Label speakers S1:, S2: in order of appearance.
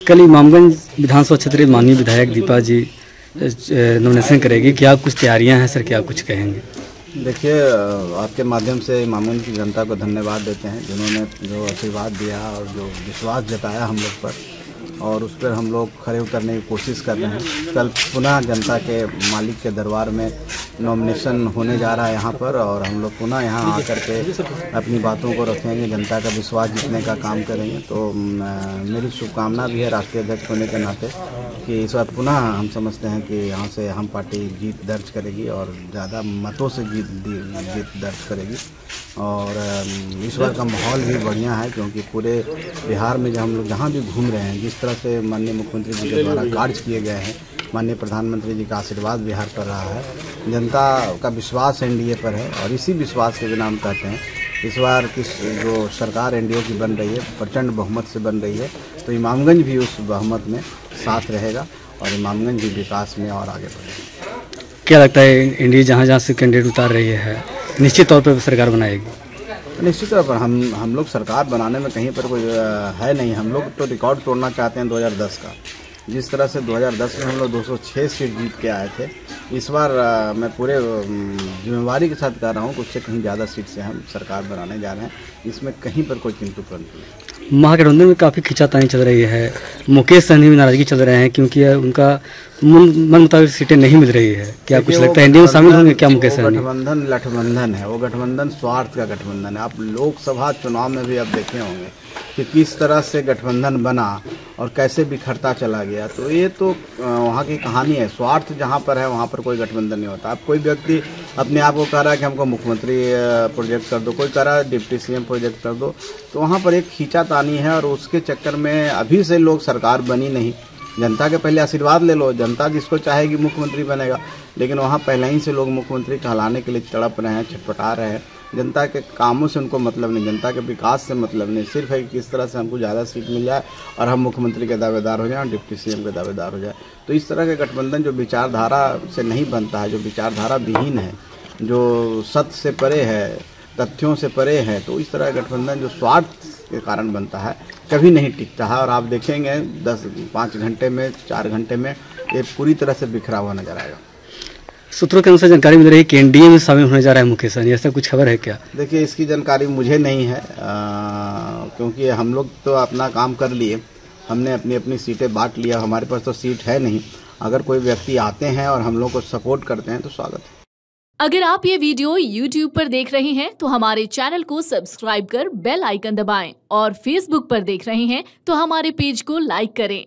S1: कल इमामगंज विधानसभा क्षेत्र के माननीय विधायक दीपा जी नॉमिनेशन करेगी, क्या कुछ तैयारियां हैं सर, क्या कुछ कहेंगे?
S2: देखिए, आपके माध्यम से इमामगंज की जनता को धन्यवाद देते हैं जिन्होंने जो आशीर्वाद दिया और जो विश्वास जताया हम लोग पर, और उस पर हम लोग खरे उतरने की कोशिश कर रहे हैं। कल पुनः जनता के मालिक के दरबार में नॉमिनेशन होने जा रहा है यहाँ पर, और हम लोग पुनः यहाँ आकर के अपनी बातों को रखेंगे, जनता का विश्वास जीतने का काम करेंगे। तो मेरी शुभकामना भी है राष्ट्रीय अध्यक्ष होने के नाते कि इस बार पुनः हम समझते हैं कि यहाँ से हम पार्टी जीत दर्ज करेगी और ज़्यादा मतों से जीत दर्ज करेगी। और इस बार का माहौल भी बढ़िया है, क्योंकि पूरे बिहार में जब हम लोग जहाँ भी घूम रहे हैं, जिस तरह से माननीय मुख्यमंत्री जी के द्वारा कार्य किए गए हैं, माननीय प्रधानमंत्री जी का आशीर्वाद बिहार पर रहा है, जनता का विश्वास एनडीए पर है, और इसी विश्वास के बिना हम कहते हैं इस बार की जो सरकार एनडीए की बन रही है, प्रचंड बहुमत से बन रही है, तो इमामगंज भी उस बहुमत में साथ रहेगा और इमामगंज भी विकास में और आगे बढ़ेगा।
S1: क्या लगता है एनडीए जहाँ से कैंडिडेट उतार रही है, निश्चित तौर पर सरकार बनाएगी?
S2: निश्चित तौर पर हम लोग सरकार बनाने में कहीं पर कोई है नहीं। हम लोग तो रिकॉर्ड तोड़ना चाहते हैं 2010 का। जिस तरह से 2010 में हम लोग 206 सीट जीत के आए थे, इस बार मैं पूरे जिम्मेवारी के साथ कह रहा हूँ कि उससे कहीं ज़्यादा सीट से हम सरकार बनाने जा रहे हैं। इसमें कहीं पर कोई किंतु परंतु नहीं।
S1: महागठबंधन में काफ़ी खींचातानी चल रही है, मुकेश सहनी भी नाराजगी चल रहे हैं क्योंकि उनका मन मुताबिक सीटें नहीं मिल रही है। क्या कुछ लगता है एनडीए में शामिल होंगे क्या मुकेश सहनी?
S2: गठबंधन है, वो गठबंधन स्वार्थ का गठबंधन है। आप लोकसभा चुनाव में भी आप देखे होंगे कि किस तरह से गठबंधन बना और कैसे बिखरता चला गया। तो ये तो वहाँ की कहानी है। स्वार्थ जहाँ पर है वहाँ पर कोई गठबंधन नहीं होता। अब कोई व्यक्ति अपने आप को कह रहा है कि हमको मुख्यमंत्री प्रोजेक्ट कर दो, कोई कह रहा है डिप्टी सीएम प्रोजेक्ट कर दो, तो वहाँ पर एक खींचातानी है, और उसके चक्कर में अभी से लोग सरकार बनी नहीं। जनता के पहले आशीर्वाद ले लो, जनता जिसको चाहेगी मुख्यमंत्री बनेगा, लेकिन वहाँ पहले ही से लोग मुख्यमंत्री कहलाने के लिए तड़प रहे हैं, छटपटा रहे हैं। जनता के कामों से उनको मतलब नहीं, जनता के विकास से मतलब नहीं, सिर्फ है कि किस तरह से हमको ज़्यादा सीट मिल जाए और हम मुख्यमंत्री के दावेदार हो जाएं और डिप्टी सीएम के दावेदार हो जाए। तो इस तरह के गठबंधन जो विचारधारा से नहीं बनता है, जो विचारधारा विहीन है, जो सत्य से परे है, तथ्यों से परे है, तो इस तरह का गठबंधन जो स्वार्थ के कारण बनता है कभी नहीं टिकता है। और आप देखेंगे 5 घंटे में, 4 घंटे में ये पूरी तरह से बिखरा हुआ नजर आएगा।
S1: सूत्रों के अनुसार जानकारी मिल रही है कि एनडीए में शामिल होने जा रहा है मुकेश सहनी, ऐसा कुछ खबर है क्या?
S2: देखिए, इसकी जानकारी मुझे नहीं है, क्योंकि हम लोग तो अपना काम कर लिए, हमने अपनी अपनी सीटें बांट लिया, हमारे पास तो सीट है नहीं। अगर कोई व्यक्ति आते हैं और हम लोग को सपोर्ट करते हैं तो स्वागत है।
S3: अगर आप ये वीडियो YouTube पर देख रहे हैं तो हमारे चैनल को सब्सक्राइब कर बेल आइकन दबाएं, और Facebook पर देख रहे हैं तो हमारे पेज को लाइक करें।